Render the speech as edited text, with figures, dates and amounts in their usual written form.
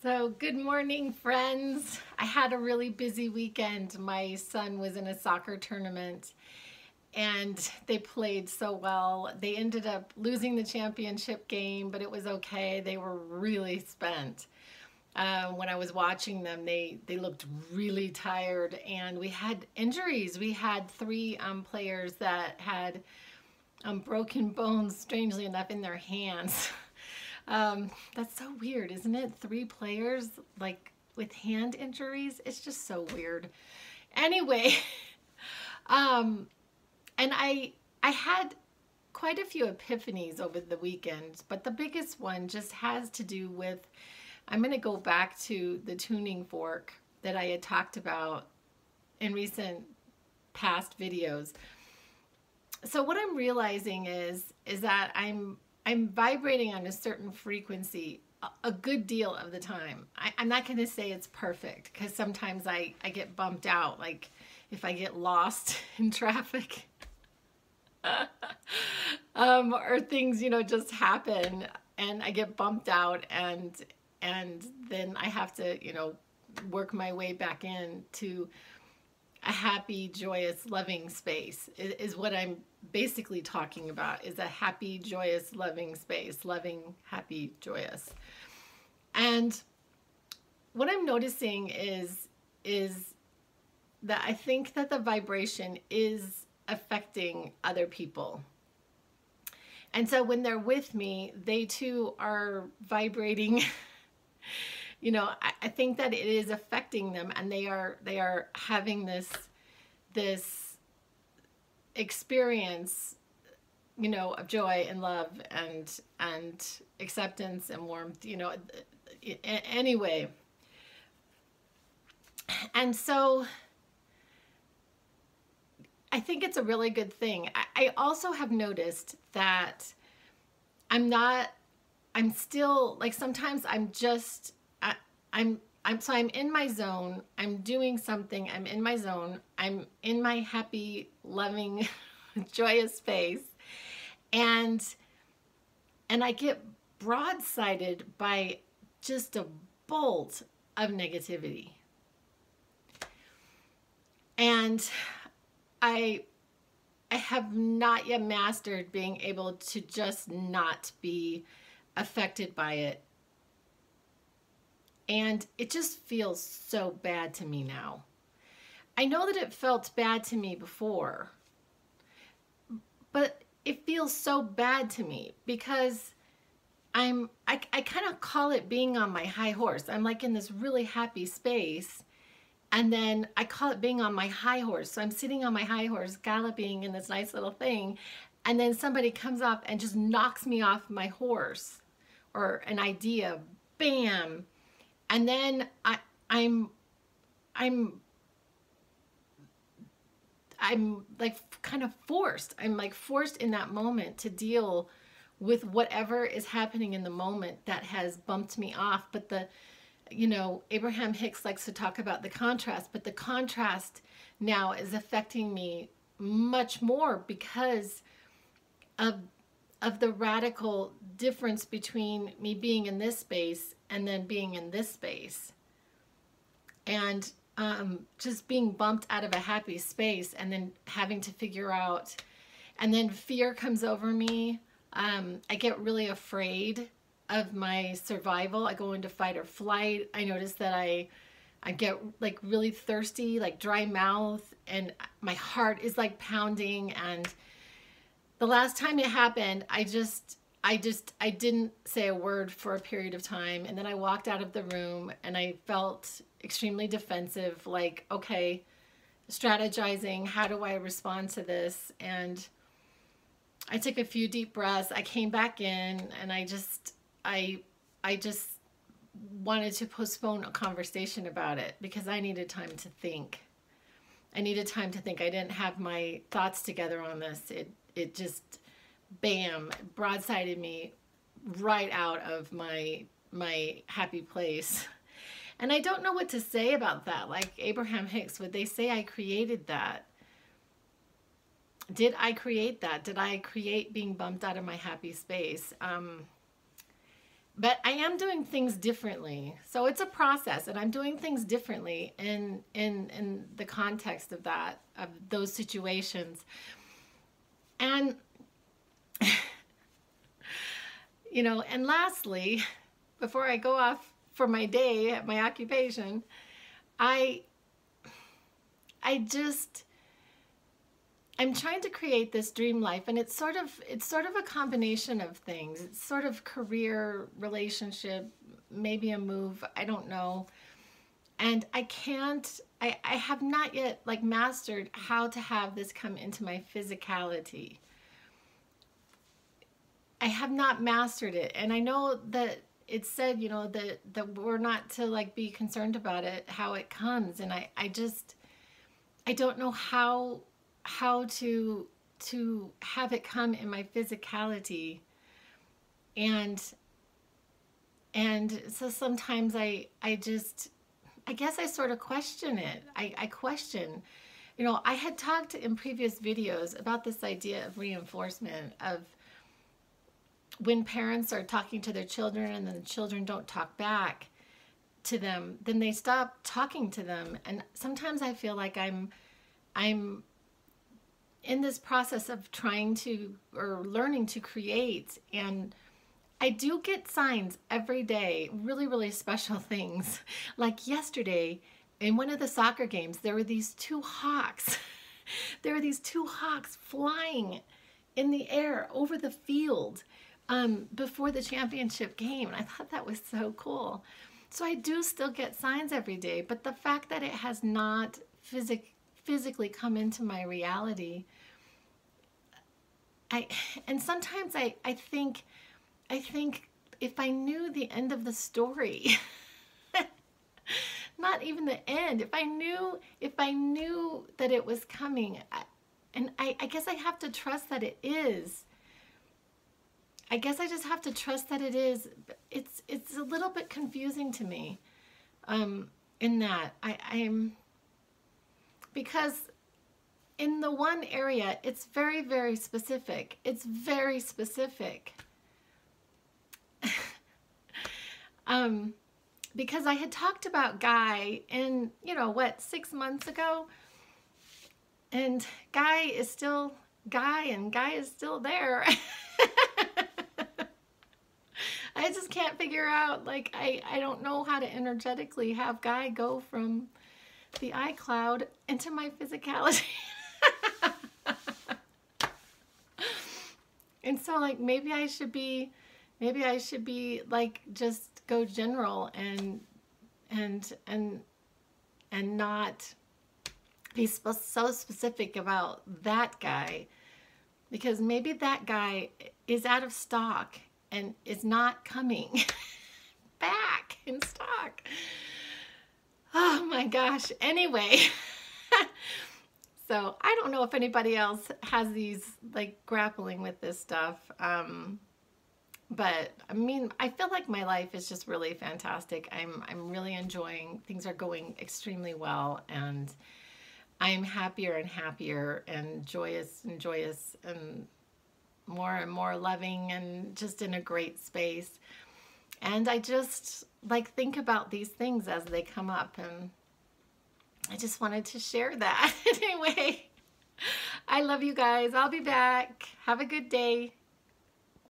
So, good morning, friends. I had a really busy weekend. My son was in a soccer tournament and they played so well. They ended up losing the championship game, but it was okay. They were really spent. When I was watching them, they looked really tired, and we had injuries. We had three players that had broken bones, strangely enough, in their hands. That's so weird, isn't it? Three players like with hand injuries. It's just so weird. Anyway, um, and I had quite a few epiphanies over the weekend, but the biggest one just has to do with I'm going to go back to the tuning fork that I had talked about in recent past videos. So what I'm realizing is that I'm vibrating on a certain frequency a good deal of the time. I'm not going to say it's perfect because sometimes I get bumped out, like if I get lost in traffic or things, just happen and I get bumped out and then I have to, work my way back in to a happy, joyous, loving space is what I'm basically talking about, is a happy, joyous, loving space, loving, happy, joyous. And what I'm noticing is that I think that the vibration is affecting other people. And so when they're with me, they too are vibrating. I think that it is affecting them, and they are having this experience, of joy and love and acceptance and warmth, anyway. And so I think it's a really good thing. I also have noticed that I'm still like sometimes I'm in my zone. I'm doing something. I'm in my zone. I'm in my happy, loving, joyous space. And I get broadsided by just a bolt of negativity. And I have not yet mastered being able to just not be affected by it. And it just feels so bad to me now. I know that it felt bad to me before, but it feels so bad to me because I kind of call it being on my high horse. I'm like in this really happy space, and then I call it being on my high horse. So I'm sitting on my high horse galloping in this nice little thing, and then somebody comes up and just knocks me off my horse, or an idea, bam. And then I'm like kind of forced. I'm like forced in that moment to deal with whatever is happening in the moment that has bumped me off. But Abraham Hicks likes to talk about the contrast, but the contrast now is affecting me much more because of the radical difference between me being in this space and then being in this space. And just being bumped out of a happy space and then having to figure out, and then fear comes over me. I get really afraid of my survival. I go into fight or flight. I notice that I get like really thirsty, like dry mouth, and my heart is like pounding. And the last time it happened, I didn't say a word for a period of time, and then I walked out of the room and I felt extremely defensive, like, okay, strategizing, how do I respond to this? And I took a few deep breaths. I came back in, and I just wanted to postpone a conversation about it because I needed time to think. I needed time to think. I didn't have my thoughts together on this. It just, bam, broadsided me right out of my happy place. And I don't know what to say about that. Like Abraham Hicks, would they say I created that? Did I create that? Did I create being bumped out of my happy space? But I am doing things differently. So it's a process, and I'm doing things differently in the context of that, of those situations. And you know, and lastly, before I go off for my day at my occupation, I just I'm trying to create this dream life, and it's sort of a combination of things. It's sort of career, relationship, maybe a move, I don't know. And I have not yet like mastered how to have this come into my physicality. I have not mastered it. And I know that it said, you know, that we're not to like be concerned about it, how it comes. And I don't know how to have it come in my physicality. And so sometimes I guess I sort of question it. I question, you know, I had talked in previous videos about this idea of reinforcement, of when parents are talking to their children and then the children don't talk back to them, then they stop talking to them. And sometimes I feel like I'm in this process of trying to, or learning to create, and I do get signs every day, really, really special things. Like yesterday, in one of the soccer games, there were these two hawks. There were these two hawks flying in the air over the field before the championship game. And I thought that was so cool. So I do still get signs every day, but the fact that it has not physically come into my reality, and sometimes I think if I knew the end of the story, not even the end, if I knew that it was coming, I guess I have to trust that it is. I guess I just have to trust that it is. It's a little bit confusing to me, in that I'm, because in the one area, it's very, very specific. It's very specific. Because I had talked about Guy in, you know, what, 6 months ago? And Guy is still Guy, and Guy is still there. I just can't figure out, like, I don't know how to energetically have Guy go from the iCloud into my physicality. And so, like, maybe I should be like, just go general and not be so specific about that guy, because maybe that guy is out of stock and is not coming back in stock. Oh my gosh. Anyway, so I don't know if anybody else has these, like, grappling with this stuff. But I mean, I feel like my life is just really fantastic. I'm really enjoying, things are going extremely well, and I'm happier and happier and joyous and more loving, and just in a great space. And I just like think about these things as they come up, and I just wanted to share that. Anyway, I love you guys. I'll be back. Have a good day.